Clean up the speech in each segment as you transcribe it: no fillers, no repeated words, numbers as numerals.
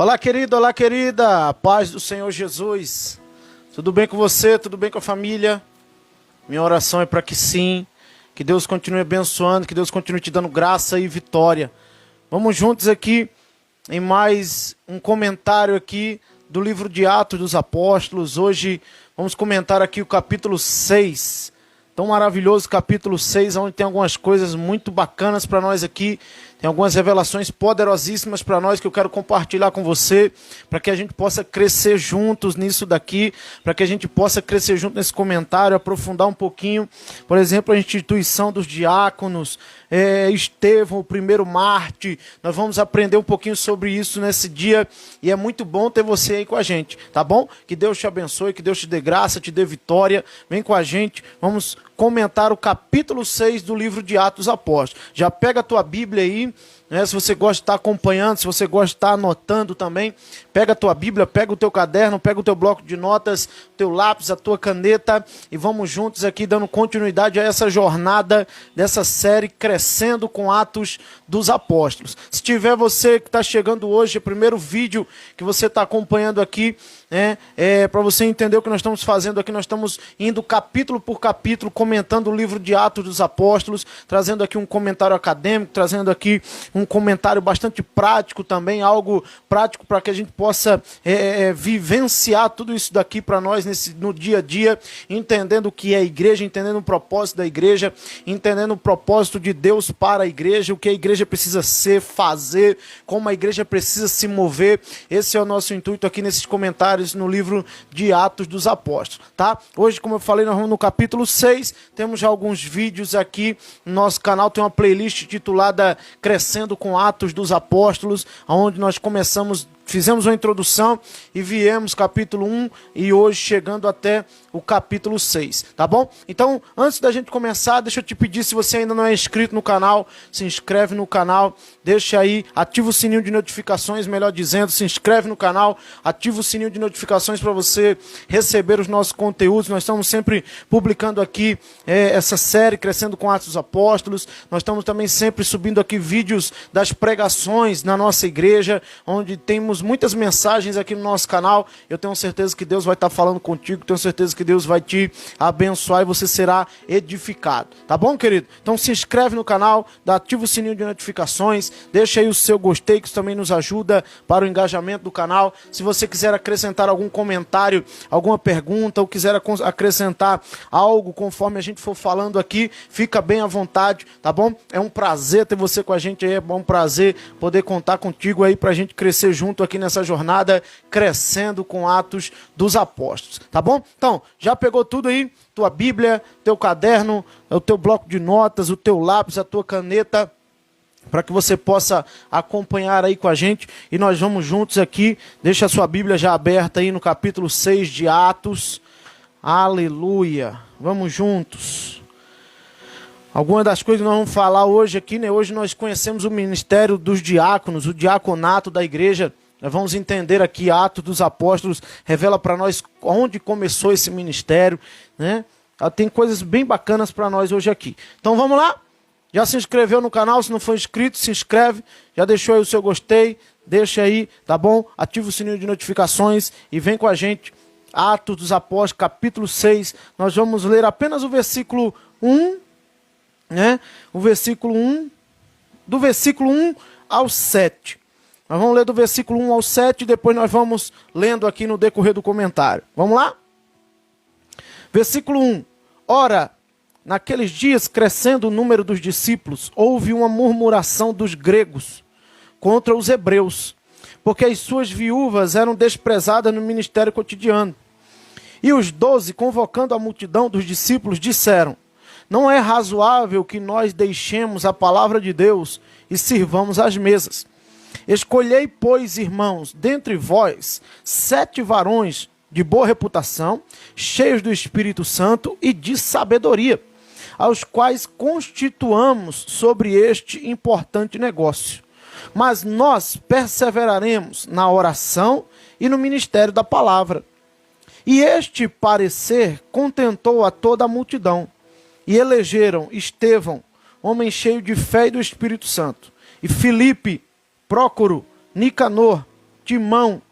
Olá querida, paz do Senhor Jesus. Tudo bem com você? Tudo bem com a família? Minha oração é para que sim, que Deus continue abençoando, que Deus continue te dando graça e vitória. Vamos juntos aqui em mais um comentário aqui do livro de Atos dos Apóstolos. Hoje vamos comentar aqui o capítulo 6. Tão maravilhoso capítulo 6, onde tem algumas coisas muito bacanas para nós aqui. Tem algumas revelações poderosíssimas para nós que eu quero compartilhar com você, para que a gente possa crescer juntos nisso daqui, para que a gente possa crescer junto nesse comentário, aprofundar um pouquinho. Por exemplo, a instituição dos diáconos, Estevão, o primeiro Marte. Nós vamos aprender um pouquinho sobre isso nesse dia e é muito bom ter você aí com a gente, tá bom? Que Deus te abençoe, que Deus te dê graça, te dê vitória. Vem com a gente, vamos comentar o capítulo 6 do livro de Atos dos Apóstolos. Já pega a tua Bíblia aí, né? Se você gosta de estar acompanhando, se você gosta de estar anotando também, pega a tua Bíblia, pega o teu caderno, pega o teu bloco de notas, o teu lápis, a tua caneta e vamos juntos aqui dando continuidade a essa jornada dessa série Crescendo com Atos dos Apóstolos. Se tiver você que está chegando hoje, é o primeiro vídeo que você está acompanhando aqui, para você entender o que nós estamos fazendo aqui, nós estamos indo capítulo por capítulo, comentando o livro de Atos dos Apóstolos, trazendo aqui um comentário acadêmico, trazendo aqui um comentário bastante prático também, algo prático para que a gente possa vivenciar tudo isso daqui para nós no dia a dia, entendendo o que é a igreja, entendendo o propósito da igreja, entendendo o propósito de Deus para a igreja, o que a igreja precisa ser, fazer, como a igreja precisa se mover. Esse é o nosso intuito aqui nesses comentários no livro de Atos dos Apóstolos, tá? Hoje, como eu falei, nós vamos no capítulo 6, temos já alguns vídeos aqui no nosso canal, tem uma playlist titulada Crescendo com Atos dos Apóstolos, onde nós fizemos uma introdução e viemos capítulo 1 e hoje chegando até o capítulo 6, tá bom? Então, antes da gente começar, deixa eu te pedir, se você ainda não é inscrito no canal, se inscreve no canal, deixa aí, ativa o sininho de notificações, melhor dizendo, se inscreve no canal, ativa o sininho de notificações para você receber os nossos conteúdos. Nós estamos sempre publicando aqui essa série Crescendo com Atos dos Apóstolos, nós estamos também sempre subindo aqui vídeos das pregações na nossa igreja, onde temos muitas mensagens aqui no nosso canal. Eu tenho certeza que Deus vai estar falando contigo, tenho certeza que Deus vai te abençoar e você será edificado, tá bom, querido? Então se inscreve no canal, ativa o sininho de notificações, deixa aí o seu gostei, que isso também nos ajuda para o engajamento do canal. Se você quiser acrescentar algum comentário, alguma pergunta, ou quiser acrescentar algo conforme a gente for falando aqui, fica bem à vontade, tá bom? É um prazer ter você com a gente aí, é um prazer poder contar contigo aí pra gente crescer junto aqui nessa jornada, crescendo com Atos dos Apóstolos, tá bom? Então, já pegou tudo aí? Tua Bíblia, teu caderno, o teu bloco de notas, o teu lápis, a tua caneta, para que você possa acompanhar aí com a gente e nós vamos juntos aqui. Deixa a sua Bíblia já aberta aí no capítulo 6 de Atos. Aleluia! Vamos juntos. Algumas das coisas que nós vamos falar hoje aqui, né? Hoje nós conhecemos o ministério dos diáconos, o diaconato da igreja. Nós vamos entender aqui, Atos dos Apóstolos revela para nós onde começou esse ministério, né? Tem coisas bem bacanas para nós hoje aqui. Então vamos lá? Já se inscreveu no canal? Se não for inscrito, se inscreve. Já deixou aí o seu gostei? Deixa aí, tá bom? Ativa o sininho de notificações e vem com a gente. Atos dos Apóstolos, capítulo 6. Nós vamos ler apenas o versículo 1, né? O versículo 1, do versículo 1 ao 7. Nós vamos ler do versículo 1 ao 7 e depois nós vamos lendo aqui no decorrer do comentário. Vamos lá? Versículo 1. Ora, naqueles dias, crescendo o número dos discípulos, houve uma murmuração dos gregos contra os hebreus, porque as suas viúvas eram desprezadas no ministério cotidiano. E os 12, convocando a multidão dos discípulos, disseram: não é razoável que nós deixemos a palavra de Deus e sirvamos às mesas. Escolhei, pois, irmãos, dentre vós, 7 varões de boa reputação, cheios do Espírito Santo e de sabedoria, aos quais constituamos sobre este importante negócio. Mas nós perseveraremos na oração e no ministério da palavra. E este parecer contentou a toda a multidão. E elegeram Estevão, homem cheio de fé e do Espírito Santo, e Filipe, Prócoro, Nicanor, Timão,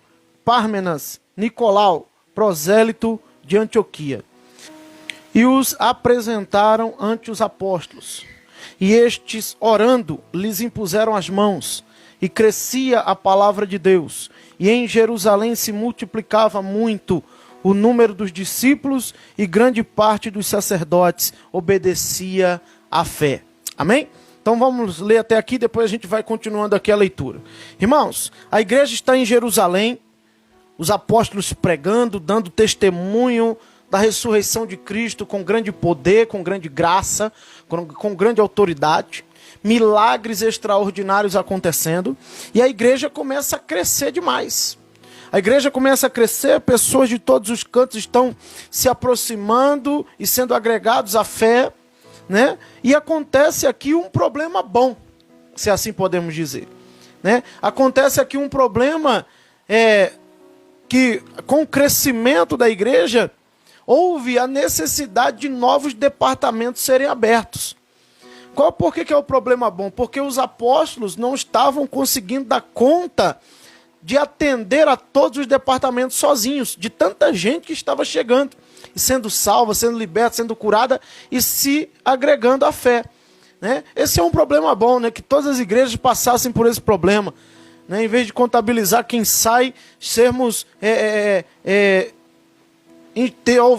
Pármenas, Nicolau, prosélito de Antioquia. E os apresentaram ante os apóstolos. E estes, orando, lhes impuseram as mãos. E crescia a palavra de Deus. E em Jerusalém se multiplicava muito o número dos discípulos, e grande parte dos sacerdotes obedecia à fé. Amém? Então vamos ler até aqui, depois a gente vai continuando aqui a leitura. Irmãos, a igreja está em Jerusalém, os apóstolos pregando, dando testemunho da ressurreição de Cristo com grande poder, com grande graça, com grande autoridade, milagres extraordinários acontecendo, e a igreja começa a crescer demais. A igreja começa a crescer, pessoas de todos os cantos estão se aproximando e sendo agregados à fé, né? E acontece aqui um problema bom, se assim podemos dizer, né? Acontece aqui um problema que com o crescimento da igreja, houve a necessidade de novos departamentos serem abertos. Por que é o problema bom? Porque os apóstolos não estavam conseguindo dar conta de atender a todos os departamentos sozinhos, de tanta gente que estava chegando, e sendo salva, sendo liberta, sendo curada e se agregando à fé, né? Esse é um problema bom, né? Que todas as igrejas passassem por esse problema, né? Em vez de contabilizar quem sai,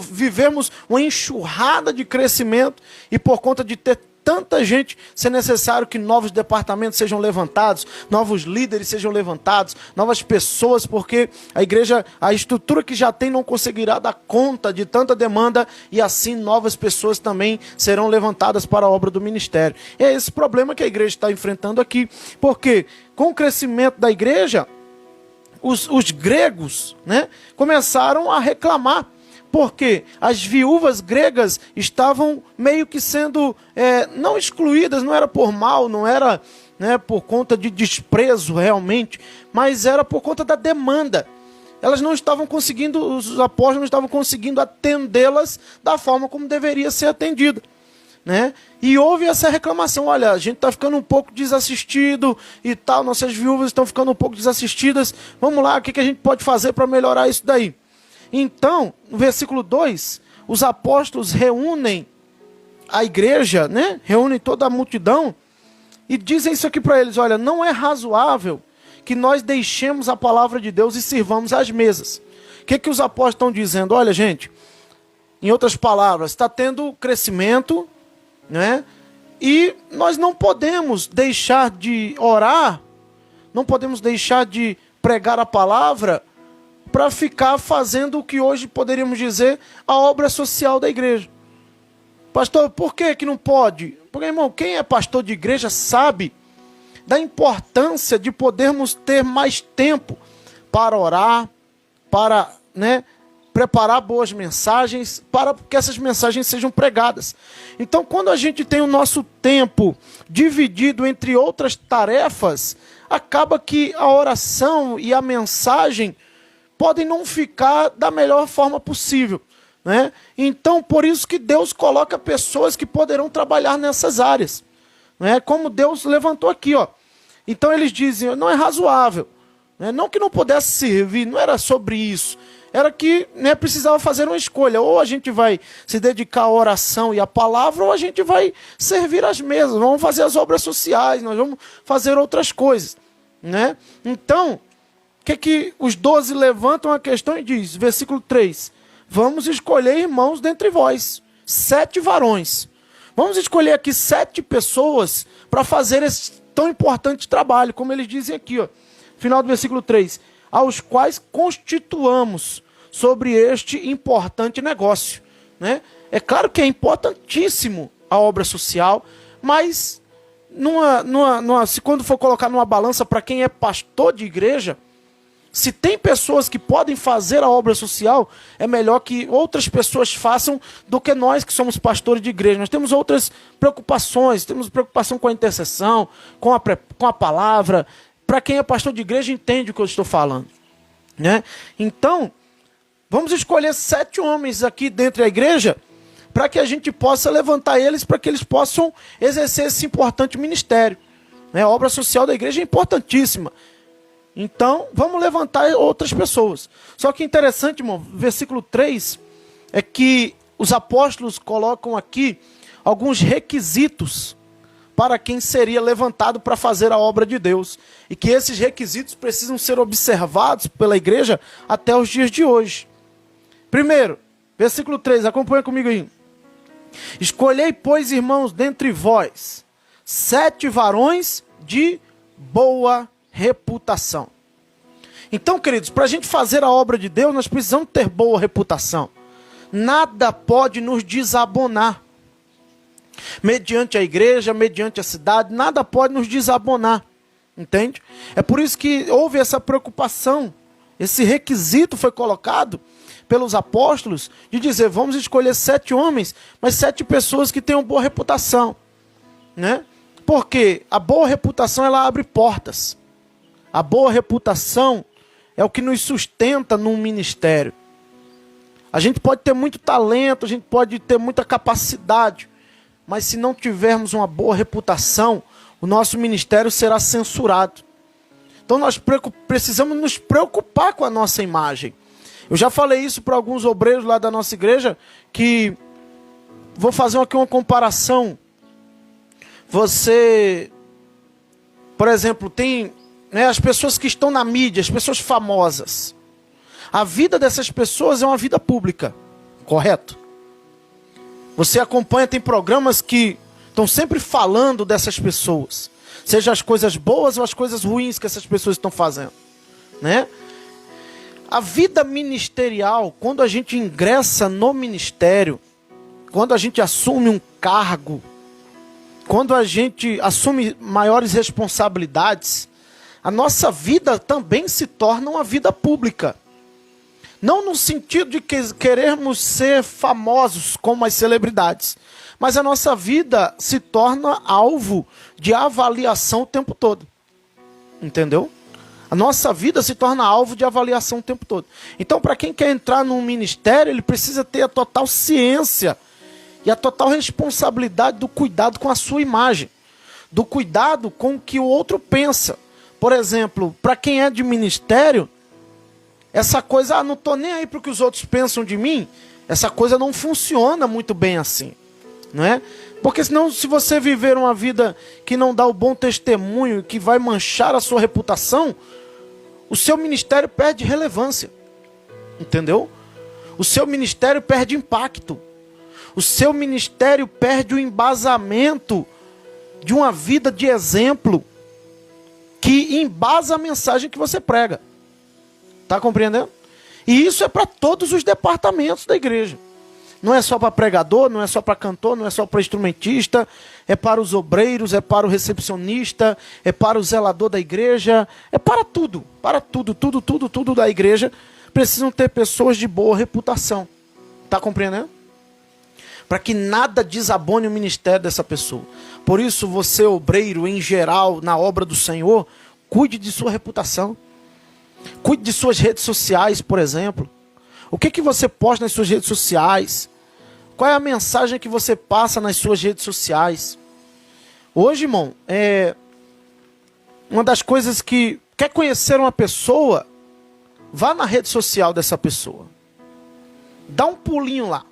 vivemos uma enxurrada de crescimento, e por conta de ter tanta gente, ser necessário que novos departamentos sejam levantados, novos líderes sejam levantados, novas pessoas, porque a igreja, a estrutura que já tem não conseguirá dar conta de tanta demanda, e assim novas pessoas também serão levantadas para a obra do ministério. É esse problema que a igreja está enfrentando aqui, porque com o crescimento da igreja, os gregos, né, começaram a reclamar, porque as viúvas gregas estavam meio que sendo, não excluídas, não era por mal, não era, né, por conta de desprezo realmente, mas era por conta da demanda. Elas não estavam conseguindo, os apóstolos não estavam conseguindo atendê-las da forma como deveria ser atendida, né? E houve essa reclamação: olha, a gente está ficando um pouco desassistido e tal, nossas viúvas estão ficando um pouco desassistidas, vamos lá, o que a gente pode fazer para melhorar isso daí? Então, no versículo 2, os apóstolos reúnem a igreja, né? Reúnem toda a multidão e dizem isso aqui para eles: olha, não é razoável que nós deixemos a palavra de Deus e sirvamos às mesas. O que os apóstolos estão dizendo? Olha, gente, em outras palavras, está tendo crescimento, né? E nós não podemos deixar de orar, não podemos deixar de pregar a palavra para ficar fazendo o que hoje poderíamos dizer a obra social da igreja. Pastor, por que não pode? Porque, irmão, quem é pastor de igreja sabe da importância de podermos ter mais tempo para orar, para, né, preparar boas mensagens, para que essas mensagens sejam pregadas. Então, quando a gente tem o nosso tempo dividido entre outras tarefas, acaba que a oração e a mensagem podem não ficar da melhor forma possível, né? Então, por isso que Deus coloca pessoas que poderão trabalhar nessas áreas, né? Como Deus levantou aqui, ó. Então eles dizem: não é razoável, né? Não que não pudesse servir, não era sobre isso. Era que, né, precisava fazer uma escolha: ou a gente vai se dedicar à oração e à palavra, ou a gente vai servir às mesas, vamos fazer as obras sociais, nós vamos fazer outras coisas, né? Então, o que os 12 levantam a questão e diz, versículo 3, vamos escolher irmãos dentre vós, 7 varões. Vamos escolher aqui 7 pessoas para fazer esse tão importante trabalho, como eles dizem aqui, ó, final do versículo 3, aos quais constituamos sobre este importante negócio, né? É claro que é importantíssimo a obra social, mas se quando for colocar numa balança para quem é pastor de igreja, se tem pessoas que podem fazer a obra social, é melhor que outras pessoas façam do que nós que somos pastores de igreja. Nós temos outras preocupações, temos preocupação com a intercessão, com a palavra. Para quem é pastor de igreja entende o que eu estou falando, né? Então, vamos escolher 7 homens aqui dentro da igreja, para que a gente possa levantar eles, para que eles possam exercer esse importante ministério, né? A obra social da igreja é importantíssima. Então, vamos levantar outras pessoas. Só que interessante, irmão, versículo 3, é que os apóstolos colocam aqui alguns requisitos para quem seria levantado para fazer a obra de Deus. E que esses requisitos precisam ser observados pela igreja até os dias de hoje. Primeiro, versículo 3, acompanha comigo aí. Escolhei, pois, irmãos, dentre vós, 7 varões de boa reputação. Então, queridos, para a gente fazer a obra de Deus, nós precisamos ter boa reputação. Nada pode nos desabonar. Mediante a igreja, mediante a cidade, nada pode nos desabonar. Entende? É por isso que houve essa preocupação. Esse requisito foi colocado pelos apóstolos de dizer, vamos escolher 7 homens, mas 7 pessoas que tenham boa reputação. Né? Porque a boa reputação, ela abre portas. A boa reputação é o que nos sustenta num ministério. A gente pode ter muito talento, a gente pode ter muita capacidade, mas se não tivermos uma boa reputação, o nosso ministério será censurado. Então nós precisamos nos preocupar com a nossa imagem. Eu já falei isso para alguns obreiros lá da nossa igreja, que vou fazer aqui uma comparação. Você, por exemplo, tem as pessoas que estão na mídia, as pessoas famosas. A vida dessas pessoas é uma vida pública, correto? Você acompanha, tem programas que estão sempre falando dessas pessoas. Seja as coisas boas ou as coisas ruins que essas pessoas estão fazendo. Né? A vida ministerial, quando a gente ingressa no ministério, quando a gente assume um cargo, quando a gente assume maiores responsabilidades, a nossa vida também se torna uma vida pública. Não no sentido de que querermos ser famosos como as celebridades, mas a nossa vida se torna alvo de avaliação o tempo todo. Entendeu? A nossa vida se torna alvo de avaliação o tempo todo. Então, para quem quer entrar num ministério, ele precisa ter a total ciência e a total responsabilidade do cuidado com a sua imagem, do cuidado com o que o outro pensa. Por exemplo, para quem é de ministério, essa coisa, não estou nem aí para o que os outros pensam de mim, essa coisa não funciona muito bem assim, não é? Porque senão, se você viver uma vida que não dá o bom testemunho, que vai manchar a sua reputação, o seu ministério perde relevância, entendeu? O seu ministério perde impacto, o seu ministério perde o embasamento de uma vida de exemplo que embasa a mensagem que você prega. Está compreendendo? E isso é para todos os departamentos da igreja. Não é só para pregador, não é só para cantor, não é só para instrumentista, é para os obreiros, é para o recepcionista, é para o zelador da igreja, é para tudo, tudo da igreja. Precisam ter pessoas de boa reputação. Está compreendendo? Para que nada desabone o ministério dessa pessoa. Por isso, você, obreiro, em geral, na obra do Senhor, cuide de sua reputação. Cuide de suas redes sociais, por exemplo. O que você posta nas suas redes sociais? Qual é a mensagem que você passa nas suas redes sociais? Hoje, irmão, uma das coisas que... Quer conhecer uma pessoa? Vá na rede social dessa pessoa. Dá um pulinho lá.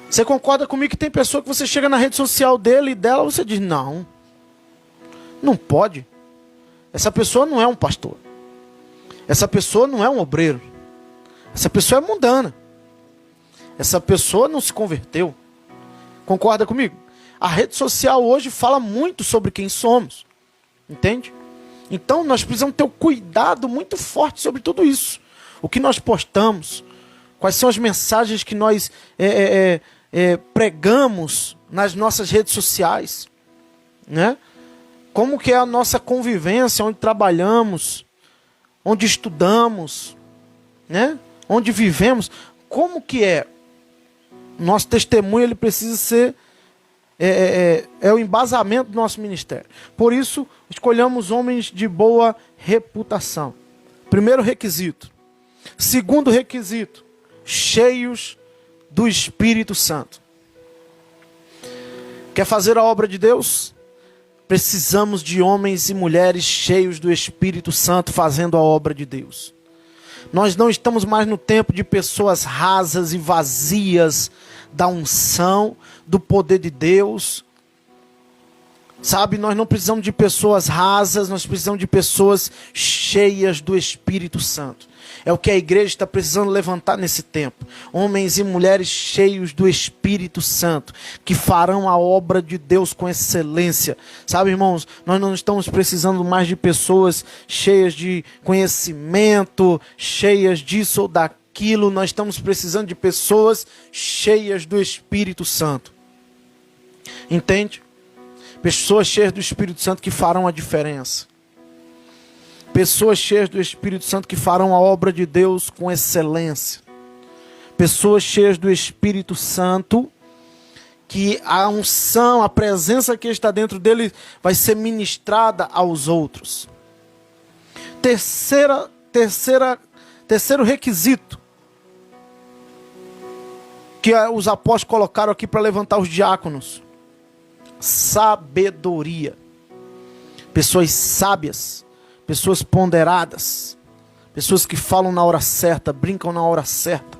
Você concorda comigo que tem pessoa que você chega na rede social dele e dela, você diz, não pode. Essa pessoa não é um pastor. Essa pessoa não é um obreiro. Essa pessoa é mundana. Essa pessoa não se converteu. Concorda comigo? A rede social hoje fala muito sobre quem somos. Entende? Então nós precisamos ter um cuidado muito forte sobre tudo isso. O que nós postamos. Quais são as mensagens que nós pregamos nas nossas redes sociais. Né? Como que é a nossa convivência, onde trabalhamos, onde estudamos, né? Onde vivemos. Como que é? Nosso testemunho, ele precisa ser o embasamento do nosso ministério. Por isso, escolhamos homens de boa reputação. Primeiro requisito. Segundo requisito, cheios do Espírito Santo. Quer fazer a obra de Deus? Precisamos de homens e mulheres cheios do Espírito Santo fazendo a obra de Deus. Nós não estamos mais no tempo de pessoas rasas e vazias da unção, do poder de Deus. Sabe, nós não precisamos de pessoas rasas, nós precisamos de pessoas cheias do Espírito Santo. É o que a igreja está precisando levantar nesse tempo. Homens e mulheres cheios do Espírito Santo, que farão a obra de Deus com excelência. Sabe, irmãos, nós não estamos precisando mais de pessoas cheias de conhecimento, cheias disso ou daquilo. Nós estamos precisando de pessoas cheias do Espírito Santo. Entende? Pessoas cheias do Espírito Santo que farão a diferença. Pessoas cheias do Espírito Santo que farão a obra de Deus com excelência. Pessoas cheias do Espírito Santo que a unção, a presença que está dentro dele vai ser ministrada aos outros. Terceiro requisito que os apóstolos colocaram aqui para levantar os diáconos: sabedoria. Pessoas sábias, pessoas ponderadas, pessoas que falam na hora certa, brincam na hora certa,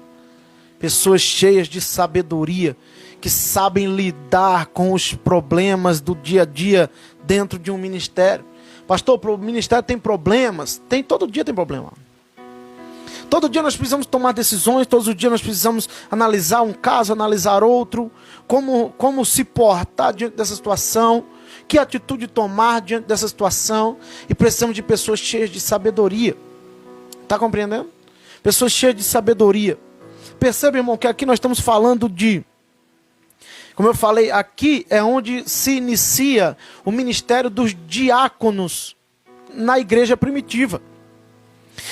pessoas cheias de sabedoria, que sabem lidar com os problemas do dia a dia dentro de um ministério. Pastor, o ministério tem problemas? Todo dia tem problema. Todo dia nós precisamos tomar decisões, todos os dias nós precisamos analisar um caso, analisar outro, como se portar diante dessa situação, que atitude tomar diante dessa situação, e precisamos de pessoas cheias de sabedoria. Está compreendendo? Pessoas cheias de sabedoria. Percebe, irmão, que aqui nós estamos falando de, como eu falei, aqui é onde se inicia o ministério dos diáconos na igreja primitiva.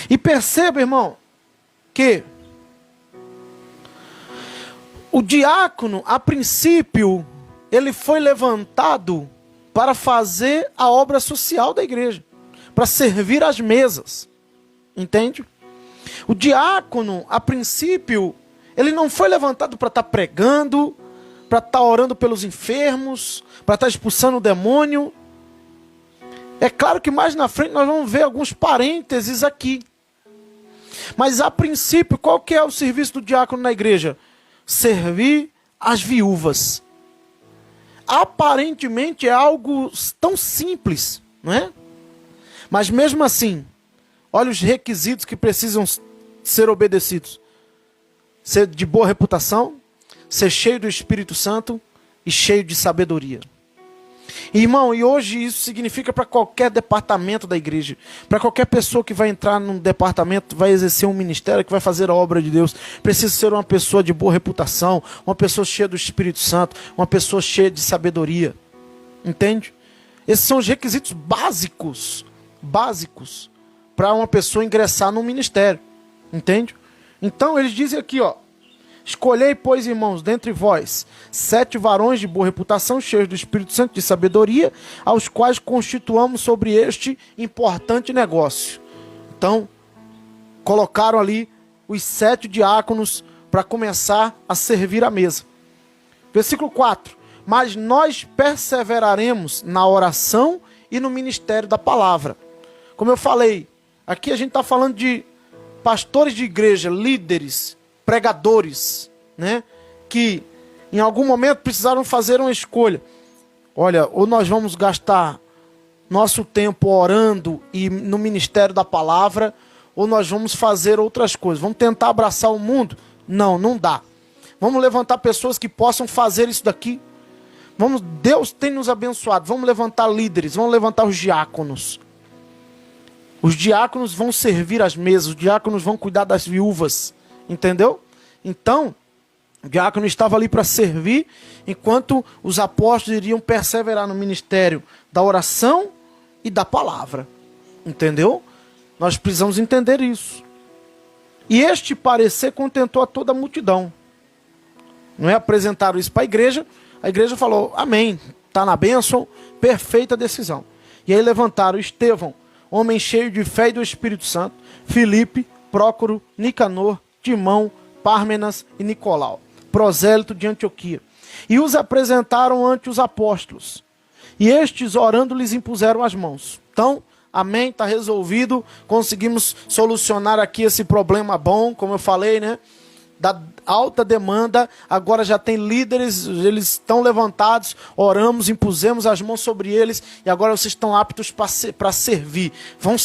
E perceba, irmão, que o diácono, a princípio, ele foi levantado para fazer a obra social da igreja, para servir as mesas. Entende? O diácono, a princípio, ele não foi levantado para estar pregando, para estar orando pelos enfermos, para estar expulsando o demônio. É claro que mais na frente nós vamos ver alguns parênteses aqui. Mas a princípio, qual que é o serviço do diácono na igreja? Servir as viúvas. Aparentemente é algo tão simples, não é? Mas mesmo assim, olha os requisitos que precisam ser obedecidos: ser de boa reputação, ser cheio do Espírito Santo e cheio de sabedoria. Irmão, e hoje isso significa para qualquer departamento da igreja, para qualquer pessoa que vai entrar num departamento, vai exercer um ministério, que vai fazer a obra de Deus, precisa ser uma pessoa de boa reputação, uma pessoa cheia do Espírito Santo, uma pessoa cheia de sabedoria. Entende? Esses são os requisitos básicos para uma pessoa ingressar num ministério. Entende? Então eles dizem aqui, ó: escolhei, pois, irmãos, dentre vós 7 varões de boa reputação, cheios do Espírito Santo e de sabedoria, aos quais constituamos sobre este importante negócio. Então, colocaram ali os 7 diáconos para começar a servir a mesa. Versículo 4. Mas nós perseveraremos na oração e no ministério da palavra. Como eu falei, aqui a gente está falando de pastores de igreja, líderes, pregadores, né, que em algum momento precisaram fazer uma escolha. Olha, ou nós vamos gastar nosso tempo orando e no ministério da palavra, ou nós vamos fazer outras coisas. Vamos tentar abraçar o mundo? Não dá. Vamos levantar pessoas que possam fazer isso daqui. Deus tem nos abençoado. Vamos levantar líderes, vamos levantar os diáconos. Os diáconos vão servir as mesas, os diáconos vão cuidar das viúvas. Entendeu? Então, o diácono estava ali para servir, enquanto os apóstolos iriam perseverar no ministério da oração e da palavra. Entendeu? Nós precisamos entender isso. E este parecer contentou a toda a multidão. Não é? Apresentaram isso para a igreja falou: amém, está na bênção, perfeita decisão. E aí levantaram Estevão, homem cheio de fé e do Espírito Santo, Filipe, Prócoro, Nicanor, Timão, Pármenas e Nicolau, prosélito de Antioquia, e os apresentaram ante os apóstolos. E estes, orando, lhes impuseram as mãos. Então, amém, está resolvido. Conseguimos solucionar aqui esse problema bom, como eu falei, né? Da alta demanda. Agora já tem líderes, eles estão levantados, oramos, impusemos as mãos sobre eles, e agora vocês estão aptos para servir. Vão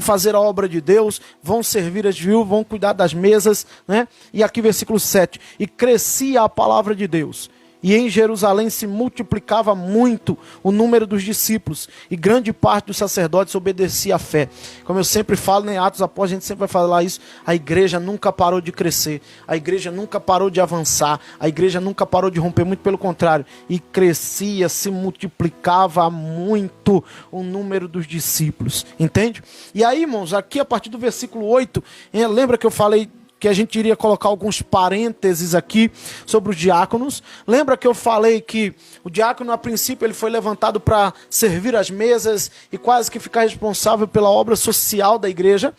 fazer a obra de Deus, vão servir as viúvas, vão cuidar das mesas, né? E aqui versículo 7, e crescia a palavra de Deus, e em Jerusalém se multiplicava muito o número dos discípulos, e grande parte dos sacerdotes obedecia à fé. Como eu sempre falo, em Atos Apóstolos, a gente sempre vai falar isso, a igreja nunca parou de crescer, a igreja nunca parou de avançar, a igreja nunca parou de romper, muito pelo contrário, e crescia, se multiplicava muito o número dos discípulos, entende? E aí, irmãos, aqui a partir do versículo 8, lembra que eu falei que a gente iria colocar alguns parênteses aqui sobre os diáconos. Lembra que eu falei que o diácono, a princípio, ele foi levantado para servir as mesas e quase que ficar responsável pela obra social da igreja.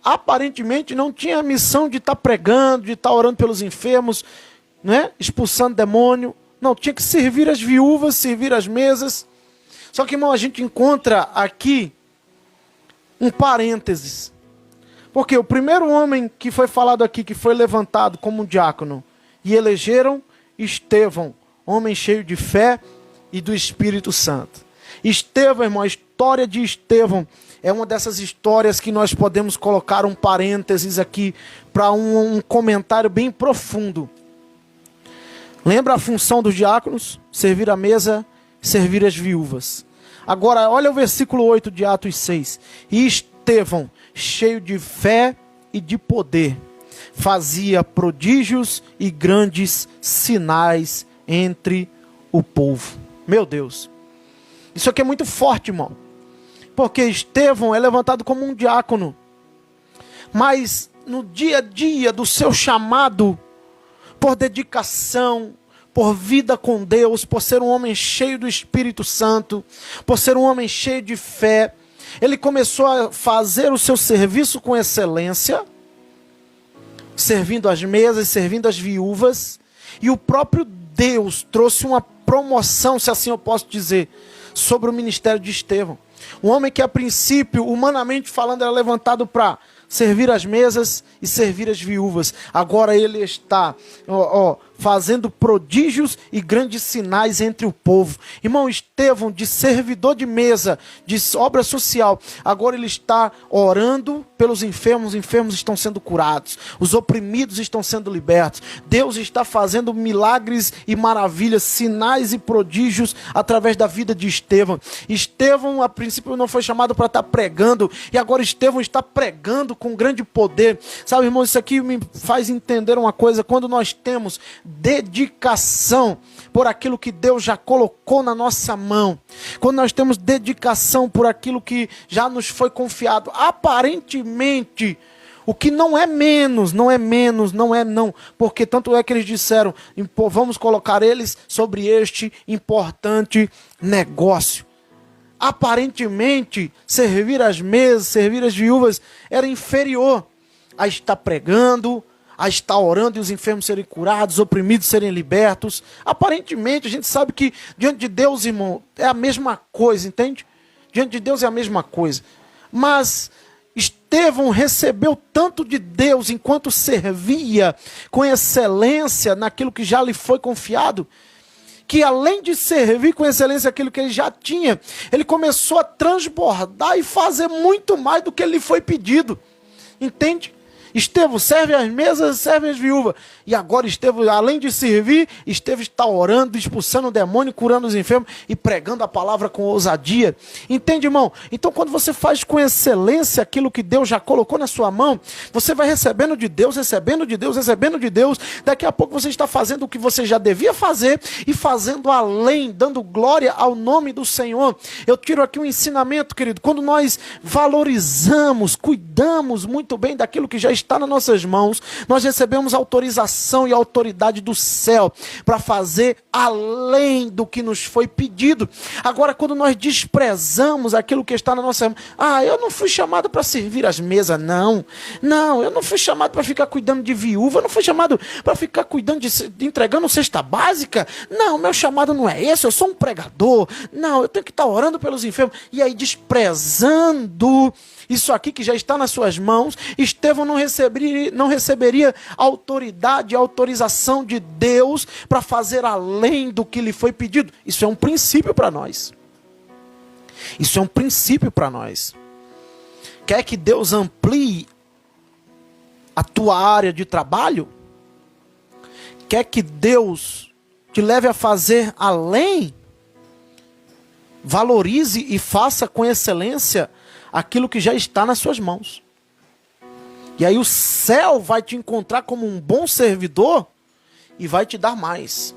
Aparentemente não tinha a missão de estar pregando, de estar orando pelos enfermos, né? Expulsando demônio. Não, tinha que servir as viúvas, servir as mesas. Só que, irmão, a gente encontra aqui um parênteses. Porque o primeiro homem que foi falado aqui, que foi levantado como um diácono, e elegeram Estevão, homem cheio de fé e do Espírito Santo. Estevão, irmão, a história de Estevão é uma dessas histórias que nós podemos colocar um parênteses aqui para um comentário bem profundo. Lembra a função dos diáconos? Servir a mesa, servir as viúvas. Agora, olha o versículo 8 de Atos 6. E Estevão, cheio de fé e de poder, fazia prodígios e grandes sinais entre o povo. Meu Deus, isso aqui é muito forte, irmão, porque Estevão é levantado como um diácono, mas no dia a dia do seu chamado, por dedicação, por vida com Deus, por ser um homem cheio do Espírito Santo, por ser um homem cheio de fé, ele começou a fazer o seu serviço com excelência, servindo as mesas, servindo as viúvas, e o próprio Deus trouxe uma promoção, se assim eu posso dizer, sobre o ministério de Estevão. Um homem que a princípio, humanamente falando, era levantado para servir as mesas e servir as viúvas. Agora ele está fazendo prodígios e grandes sinais entre o povo. Irmão, Estevão, de servidor de mesa, de obra social, agora ele está orando pelos enfermos. Os enfermos estão sendo curados, os oprimidos estão sendo libertos. Deus está fazendo milagres e maravilhas, sinais e prodígios através da vida de Estevão. Estevão, a princípio, não foi chamado para estar pregando, e agora Estevão está pregando com grande poder. Sabe, irmão, isso aqui me faz entender uma coisa: quando nós temos dedicação por aquilo que Deus já colocou na nossa mão, quando nós temos dedicação por aquilo que já nos foi confiado, aparentemente, o que não é menos, porque tanto é que eles disseram, vamos colocar eles sobre este importante negócio. Aparentemente, servir as mesas, servir as viúvas era inferior a estar pregando, a estar orando e os enfermos serem curados, os oprimidos serem libertos. Aparentemente, a gente sabe que diante de Deus, irmão, é a mesma coisa, entende? Diante de Deus é a mesma coisa. Mas Estevão recebeu tanto de Deus enquanto servia com excelência naquilo que já lhe foi confiado, que além de servir com excelência aquilo que ele já tinha, ele começou a transbordar e fazer muito mais do que lhe foi pedido. Entende? Estevão serve as mesas, serve as viúvas. E agora Estevão, além de servir, Estevão está orando, expulsando o demônio, curando os enfermos e pregando a palavra com ousadia. Entende, irmão? Então, quando você faz com excelência aquilo que Deus já colocou na sua mão, você vai recebendo de Deus, recebendo de Deus, recebendo de Deus. Daqui a pouco você está fazendo o que você já devia fazer e fazendo além, dando glória ao nome do Senhor. Eu tiro aqui um ensinamento, querido. Quando nós valorizamos, cuidamos muito bem daquilo que já está está nas nossas mãos, nós recebemos autorização e autoridade do céu para fazer além do que nos foi pedido. Agora, quando nós desprezamos aquilo que está na nossa mão, eu não fui chamado para servir as mesas, não, eu não fui chamado para ficar cuidando de viúva, eu não fui chamado para ficar cuidando de entregando cesta básica, não, meu chamado não é esse, eu sou um pregador, não, eu tenho que estar orando pelos enfermos. E aí, desprezando isso aqui que já está nas suas mãos, Estevão não receberia autoridade e autorização de Deus para fazer além do que lhe foi pedido. Isso é um princípio para nós. Isso é um princípio para nós. Quer que Deus amplie a tua área de trabalho? Quer que Deus te leve a fazer além? Valorize e faça com excelência aquilo que já está nas suas mãos. E aí o céu vai te encontrar como um bom servidor e vai te dar mais.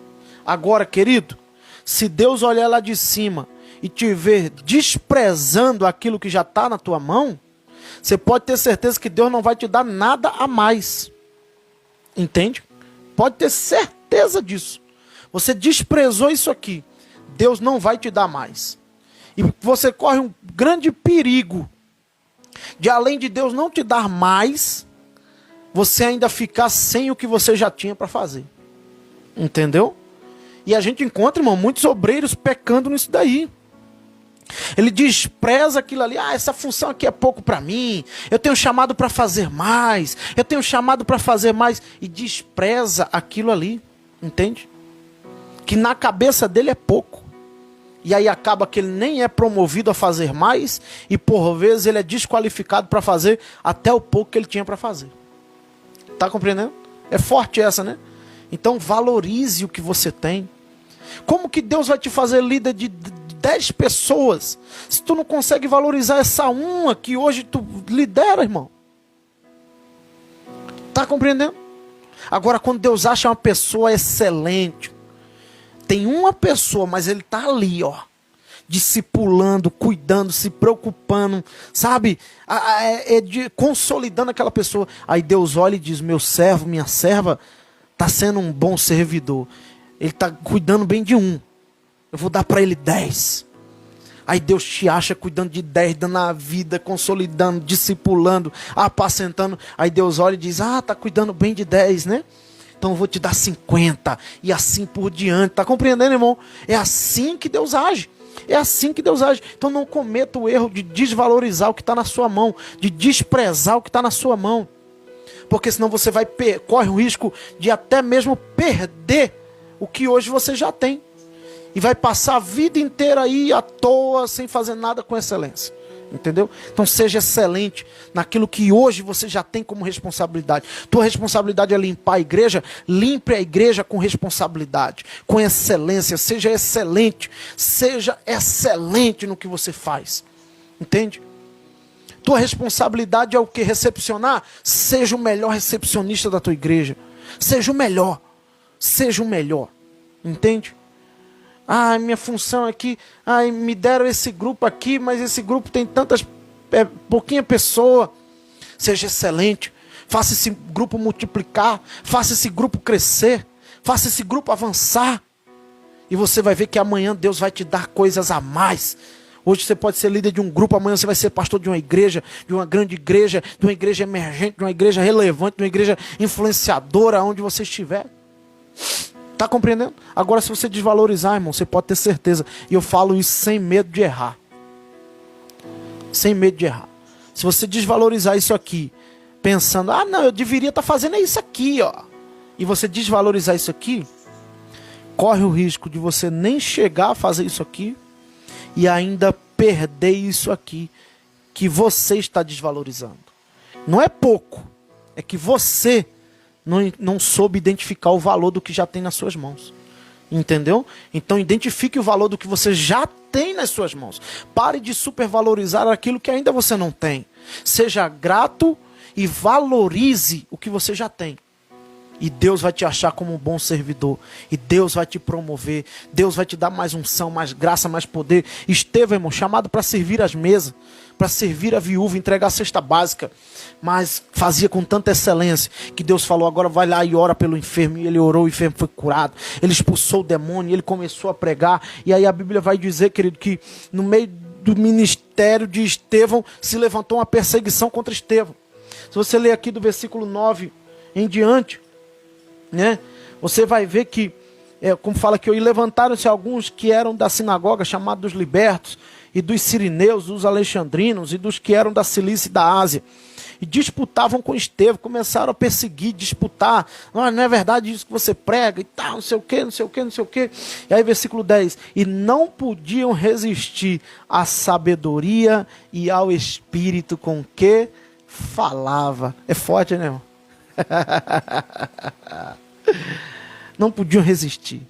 Agora, querido, se Deus olhar lá de cima e te ver desprezando aquilo que já está na tua mão, você pode ter certeza que Deus não vai te dar nada a mais. Entende? Pode ter certeza disso. Você desprezou isso aqui, Deus não vai te dar mais. E você corre um grande perigo de, além de Deus não te dar mais, você ainda ficar sem o que você já tinha para fazer. Entendeu? E a gente encontra, irmão, muitos obreiros pecando nisso daí. Ele despreza aquilo ali. Essa função aqui é pouco para mim. Eu tenho chamado para fazer mais. Eu tenho chamado para fazer mais. E despreza aquilo ali. Entende? Que na cabeça dele é pouco. E aí acaba que ele nem é promovido a fazer mais. E por vezes ele é desqualificado para fazer até o pouco que ele tinha para fazer. Tá compreendendo? É forte essa, né? Então valorize o que você tem. Como que Deus vai te fazer líder de 10 pessoas se tu não consegue valorizar essa uma que hoje tu lidera, irmão? Tá compreendendo? Agora, quando Deus acha uma pessoa excelente, tem uma pessoa, mas ele tá ali, ó, discipulando, cuidando, se preocupando, sabe? Consolidando aquela pessoa. Aí Deus olha e diz: meu servo, minha serva, tá sendo um bom servidor. Ele tá cuidando bem de um. Eu vou dar para ele 10. Aí Deus te acha cuidando de 10, dando a vida, consolidando, discipulando, apacentando. Aí Deus olha e diz: tá cuidando bem de 10, né? Então eu vou te dar 50. E assim por diante. Tá compreendendo, irmão? É assim que Deus age. É assim que Deus age. Então não cometa o erro de desvalorizar o que está na sua mão, de desprezar o que está na sua mão. Porque senão você corre o risco de até mesmo perder o que hoje você já tem. E vai passar a vida inteira aí à toa, sem fazer nada com excelência. Entendeu? Então seja excelente naquilo que hoje você já tem como responsabilidade. Tua responsabilidade é limpar a igreja. Limpe a igreja com responsabilidade, com excelência. Seja excelente no que você faz. Entende? Tua responsabilidade é o que? Recepcionar. Seja o melhor recepcionista da tua igreja. Seja o melhor. Seja o melhor. Entende? Minha função aqui, me deram esse grupo aqui, mas esse grupo tem pouquinha pessoa. Seja excelente, faça esse grupo multiplicar, faça esse grupo crescer, faça esse grupo avançar. E você vai ver que amanhã Deus vai te dar coisas a mais. Hoje você pode ser líder de um grupo, amanhã você vai ser pastor de uma igreja, de uma grande igreja, de uma igreja emergente, de uma igreja relevante, de uma igreja influenciadora, onde você estiver. Tá compreendendo? Agora, se você desvalorizar, irmão, você pode ter certeza. E eu falo isso sem medo de errar. Sem medo de errar. Se você desvalorizar isso aqui, pensando: não, eu deveria estar fazendo isso aqui, ó. E você desvalorizar isso aqui, corre o risco de você nem chegar a fazer isso aqui e ainda perder isso aqui que você está desvalorizando. Não é pouco, é que você não soube identificar o valor do que já tem nas suas mãos. Entendeu? Então identifique o valor do que você já tem nas suas mãos. Pare de supervalorizar aquilo que ainda você não tem. Seja grato e valorize o que você já tem. E Deus vai te achar como um bom servidor. E Deus vai te promover. Deus vai te dar mais unção, mais graça, mais poder. Estevão, irmão, chamado para servir as mesas. para servir a viúva, entregar a cesta básica, mas fazia com tanta excelência que Deus falou: agora vai lá e ora pelo enfermo. E ele orou, o enfermo foi curado, ele expulsou o demônio, ele começou a pregar. E aí a Bíblia vai dizer, querido, que no meio do ministério de Estevão se levantou uma perseguição contra Estevão. Se você ler aqui do versículo 9 em diante, né, você vai ver que, como fala aqui, e levantaram-se alguns que eram da sinagoga, chamados dos libertos, e dos sirineus, dos alexandrinos, e dos que eram da Cilícia e da Ásia, e disputavam com Estevão, começaram a perseguir, disputar: não é verdade isso que você prega, e tal, não sei o que, não sei o que, não sei o que. E aí versículo 10, e não podiam resistir à sabedoria e ao espírito com que falava. É forte, né, irmão? Não podiam resistir.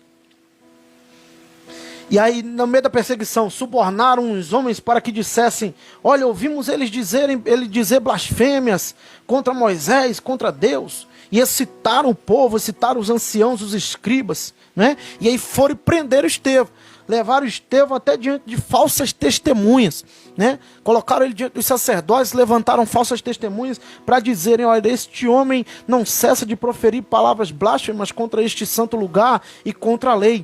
E aí, no meio da perseguição, subornaram os homens para que dissessem: olha, ouvimos ele dizer blasfêmias contra Moisés, contra Deus. E excitaram o povo, excitaram os anciãos, os escribas, né? E aí foram prender Estevão. Levaram Estevão até diante de falsas testemunhas, né? Colocaram ele diante dos sacerdotes, levantaram falsas testemunhas para dizerem: olha, este homem não cessa de proferir palavras blasfemas contra este santo lugar e contra a lei.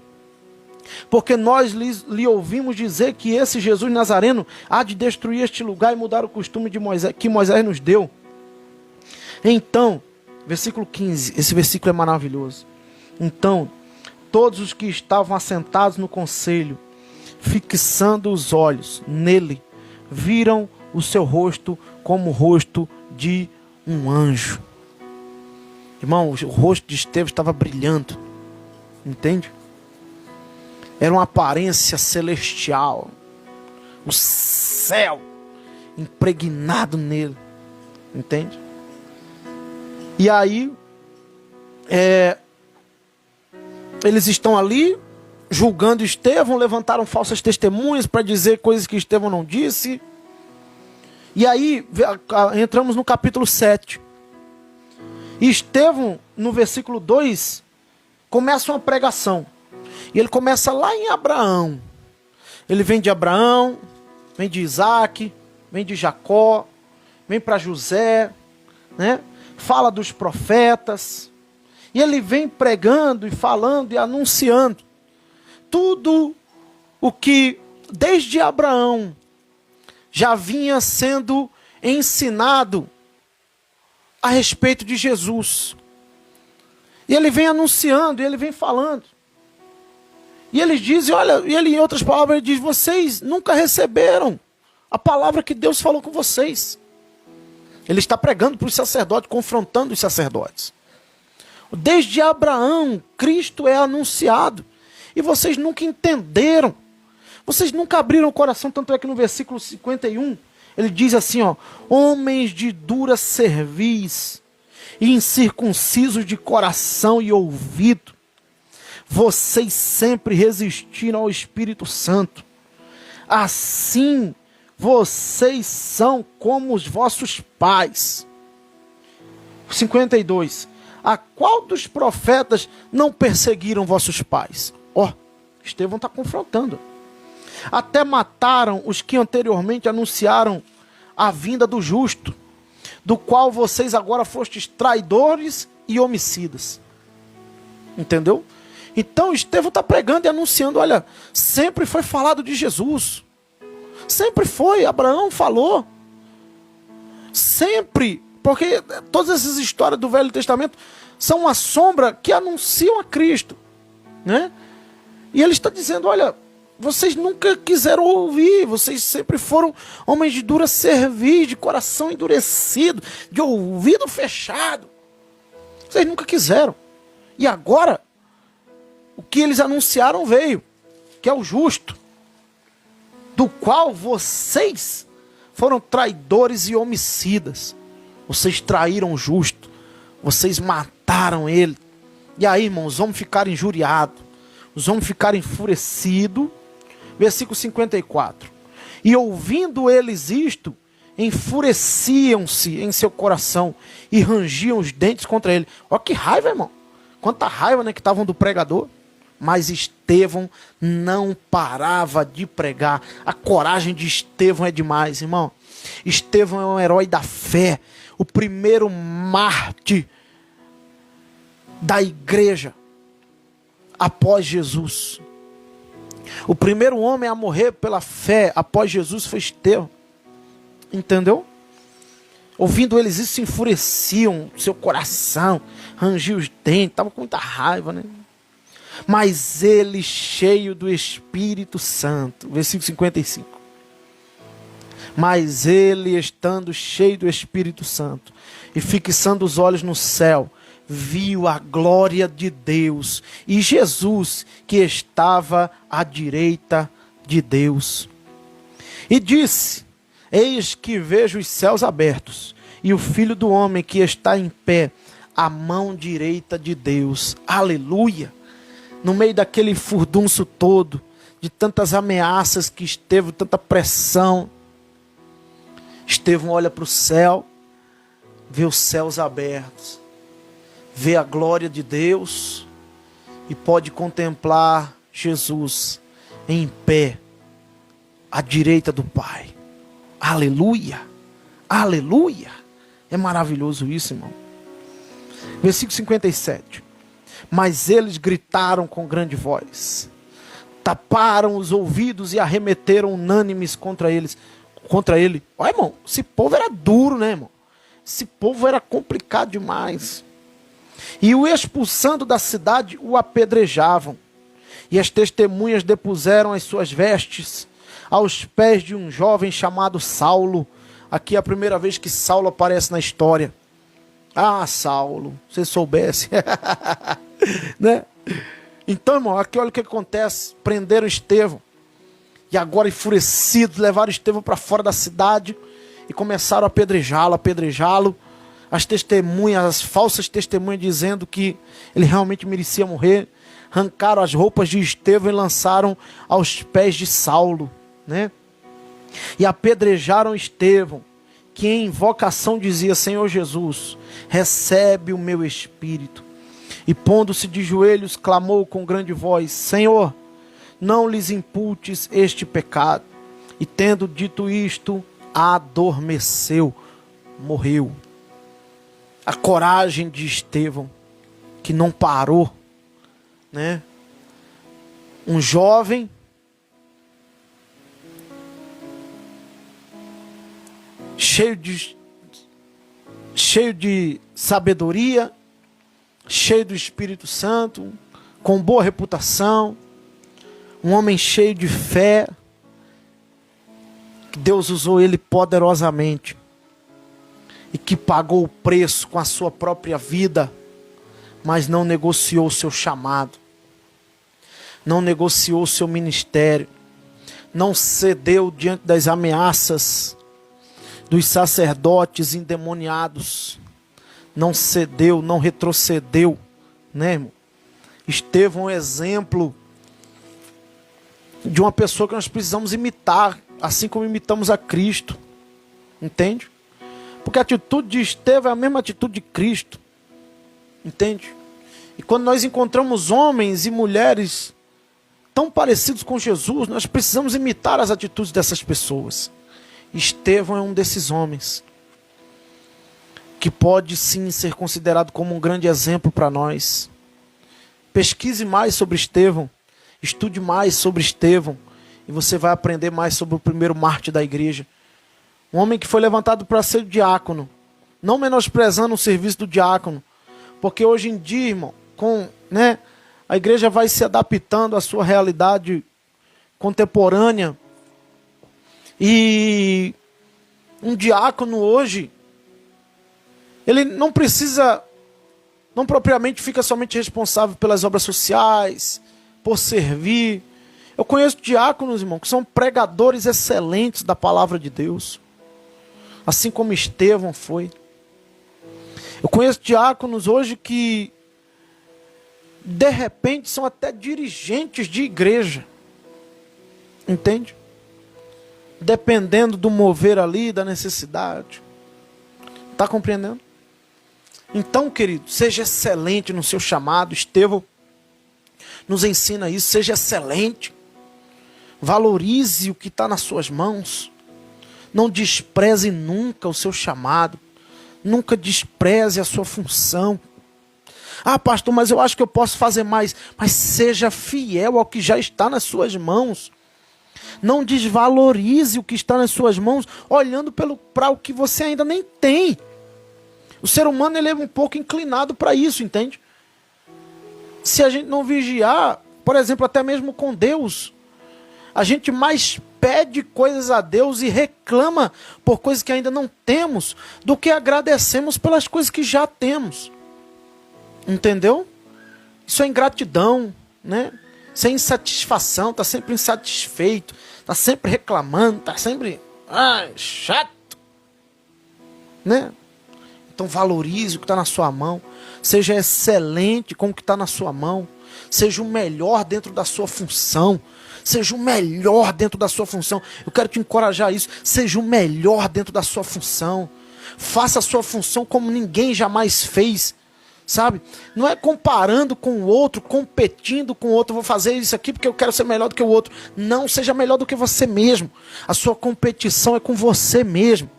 Porque nós lhe ouvimos dizer que esse Jesus Nazareno há de destruir este lugar e mudar o costume de Moisés, que Moisés nos deu. Então, versículo 15, esse versículo é maravilhoso. Então, todos os que estavam assentados no conselho, fixando os olhos nele, viram o seu rosto como o rosto de um anjo. Irmão, o rosto de Estevão estava brilhando, entende? Era uma aparência celestial, o céu impregnado nele, entende? E aí, eles estão ali julgando Estevão, levantaram falsas testemunhas para dizer coisas que Estevão não disse. E aí, entramos no capítulo 7. E Estevão, no versículo 2, começa uma pregação. E ele começa lá em Abraão. Ele vem de Abraão, vem de Isaac, vem de Jacó, vem para José, né? Fala dos profetas. E ele vem pregando e falando e anunciando tudo o que desde Abraão já vinha sendo ensinado a respeito de Jesus. E ele vem anunciando, e ele vem falando. E eles dizem, olha, e ele em outras palavras ele diz: vocês nunca receberam a palavra que Deus falou com vocês. Ele está pregando para os sacerdotes, confrontando os sacerdotes. Desde Abraão, Cristo é anunciado. E vocês nunca entenderam. Vocês nunca abriram o coração. Tanto é que no versículo 51, ele diz assim, ó: homens de dura cerviz e incircuncisos de coração e ouvido, vocês sempre resistiram ao Espírito Santo. Assim, vocês são como os vossos pais. 52. A qual dos profetas não perseguiram vossos pais? Ó, Estevão está confrontando. Até mataram os que anteriormente anunciaram a vinda do justo, do qual vocês agora fostes traidores e homicidas. Entendeu? Então Estevão está pregando e anunciando: olha, sempre foi falado de Jesus. Sempre foi, Abraão falou. Sempre, porque todas essas histórias do Velho Testamento são uma sombra que anunciam a Cristo, né? E ele está dizendo: olha, vocês nunca quiseram ouvir, vocês sempre foram homens de dura cerviz, de coração endurecido, de ouvido fechado. Vocês nunca quiseram. E agora, o que eles anunciaram veio, que é o justo, do qual vocês foram traidores e homicidas. Vocês traíram o justo, vocês mataram ele. E aí, irmãos, os homens ficaram injuriados, os homens ficaram enfurecidos. Versículo 54. E ouvindo eles isto, enfureciam-se em seu coração e rangiam os dentes contra ele. Olha que raiva, irmão. Quanta raiva, né, que estavam do pregador. Mas Estevão não parava de pregar. A coragem de Estevão é demais, irmão. Estevão é um herói da fé, o primeiro mártir da igreja após Jesus. O primeiro homem a morrer pela fé após Jesus foi Estevão. Entendeu? Ouvindo eles isso, se enfureciam, seu coração rangia os dentes, estava com muita raiva, né? Mas ele, cheio do Espírito Santo, versículo 55. Mas ele, estando cheio do Espírito Santo e fixando os olhos no céu, viu a glória de Deus e Jesus que estava à direita de Deus. E disse: eis que vejo os céus abertos e o Filho do Homem que está em pé à mão direita de Deus. Aleluia! No meio daquele furdunço todo, de tantas ameaças que Estevão, tanta pressão, Estevão olha para o céu, vê os céus abertos, vê a glória de Deus e pode contemplar Jesus em pé à direita do Pai. Aleluia! Aleluia! É maravilhoso isso, irmão. Versículo 57. Mas eles gritaram com grande voz, taparam os ouvidos e arremeteram unânimes contra ele. Olha, irmão, esse povo era duro, né, irmão? Esse povo era complicado demais. E o expulsando da cidade, o apedrejavam. E as testemunhas depuseram as suas vestes aos pés de um jovem chamado Saulo. Aqui é a primeira vez que Saulo aparece na história. Ah, Saulo, se soubesse. Né? Então, irmão, aqui olha o que acontece. Prenderam Estevão. E agora, enfurecidos, levaram Estevão para fora da cidade e começaram a apedrejá-lo. As testemunhas, as falsas testemunhas, dizendo que ele realmente merecia morrer. Arrancaram as roupas de Estevão e lançaram aos pés de Saulo, né? E apedrejaram Estevão, que em invocação dizia: Senhor Jesus, recebe o meu espírito. E pondo-se de joelhos, clamou com grande voz: Senhor, não lhes imputes este pecado. E tendo dito isto, adormeceu, morreu. A coragem de Estevão, que não parou, né? Um jovem cheio de sabedoria, cheio do Espírito Santo, com boa reputação, um homem cheio de fé, que Deus usou ele poderosamente e que pagou o preço com a sua própria vida, mas não negociou o seu chamado, não negociou o seu ministério, não cedeu diante das ameaças dos sacerdotes endemoniados, não cedeu, não retrocedeu, né, irmão? Estevão é um exemplo de uma pessoa que nós precisamos imitar, assim como imitamos a Cristo, entende? Porque a atitude de Estevão é a mesma atitude de Cristo, entende? E quando nós encontramos homens e mulheres tão parecidos com Jesus, nós precisamos imitar as atitudes dessas pessoas. Estevão é um desses homens, que pode sim ser considerado como um grande exemplo para nós. Pesquise mais sobre Estevão, estude mais sobre Estevão, e você vai aprender mais sobre o primeiro mártir da igreja. Um homem que foi levantado para ser diácono, não menosprezando o serviço do diácono, porque hoje em dia, irmão, a igreja vai se adaptando à sua realidade contemporânea, e um diácono hoje, ele não propriamente fica somente responsável pelas obras sociais, por servir. Eu conheço diáconos, irmão, que são pregadores excelentes da palavra de Deus, assim como Estevão foi. Eu conheço diáconos hoje que, de repente, são até dirigentes de igreja, entende? Dependendo do mover ali, da necessidade. Está compreendendo? Então, querido, seja excelente no seu chamado. Estevão nos ensina isso. Seja excelente. Valorize o que está nas suas mãos. Não despreze nunca o seu chamado. Nunca despreze a sua função. Ah, pastor, mas eu acho que eu posso fazer mais. Mas seja fiel ao que já está nas suas mãos. Não desvalorize o que está nas suas mãos, olhando para o que você ainda nem tem. O ser humano ele é um pouco inclinado para isso, entende? Se a gente não vigiar, por exemplo, até mesmo com Deus, a gente mais pede coisas a Deus e reclama por coisas que ainda não temos, do que agradecemos pelas coisas que já temos. Entendeu? Isso é ingratidão, né? Isso é insatisfação, tá sempre insatisfeito, tá sempre reclamando, tá sempre chato, né? Então valorize o que está na sua mão, seja excelente com o que está na sua mão, seja o melhor dentro da sua função, seja o melhor dentro da sua função. Eu quero te encorajar a isso, seja o melhor dentro da sua função, faça a sua função como ninguém jamais fez. Sabe? Não é comparando com o outro, competindo com o outro, vou fazer isso aqui porque eu quero ser melhor do que o outro. Não, seja melhor do que você mesmo. A sua competição é com você mesmo.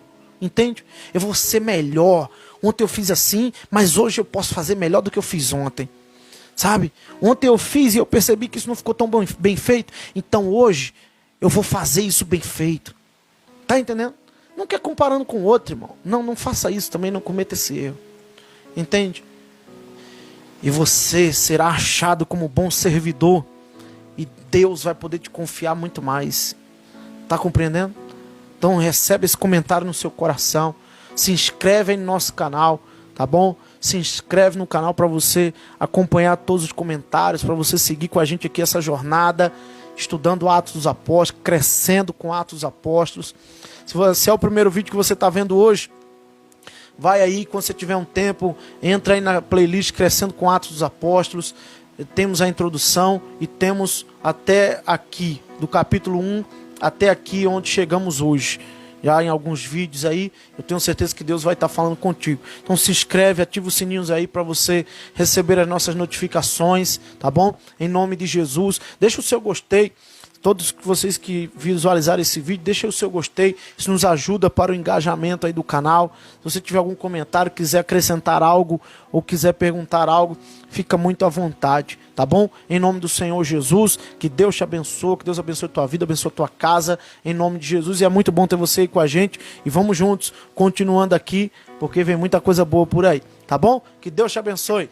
Entende? Eu vou ser melhor. Ontem eu fiz assim, mas hoje eu posso fazer melhor do que eu fiz ontem. Sabe? Ontem eu fiz e eu percebi que isso não ficou tão bem feito. Então hoje eu vou fazer isso bem feito. Tá entendendo? Não quer comparando com o outro, irmão. Não faça isso também, não cometa esse erro. Entende? E você será achado como bom servidor. E Deus vai poder te confiar muito mais. Está compreendendo? Então recebe esse comentário no seu coração. Se inscreve aí no nosso canal. Tá bom? Se inscreve no canal para você acompanhar todos os comentários. Para você seguir com a gente aqui essa jornada. Estudando Atos dos Apóstolos. Crescendo com Atos dos Apóstolos. Se é o primeiro vídeo que você está vendo hoje, vai aí, quando você tiver um tempo, entra aí na playlist Crescendo com Atos dos Apóstolos. Temos a introdução e temos até aqui, do capítulo 1 até aqui onde chegamos hoje. Já em alguns vídeos aí, eu tenho certeza que Deus vai estar falando contigo. Então se inscreve, ativa os sininhos aí para você receber as nossas notificações, tá bom? Em nome de Jesus. Deixa o seu gostei. Todos vocês que visualizarem esse vídeo, deixem o seu gostei. Isso nos ajuda para o engajamento aí do canal. Se você tiver algum comentário, quiser acrescentar algo ou quiser perguntar algo, fica muito à vontade, tá bom? Em nome do Senhor Jesus, que Deus te abençoe, que Deus abençoe a tua vida, abençoe a tua casa, em nome de Jesus. E é muito bom ter você aí com a gente. E vamos juntos, continuando aqui, porque vem muita coisa boa por aí, tá bom? Que Deus te abençoe.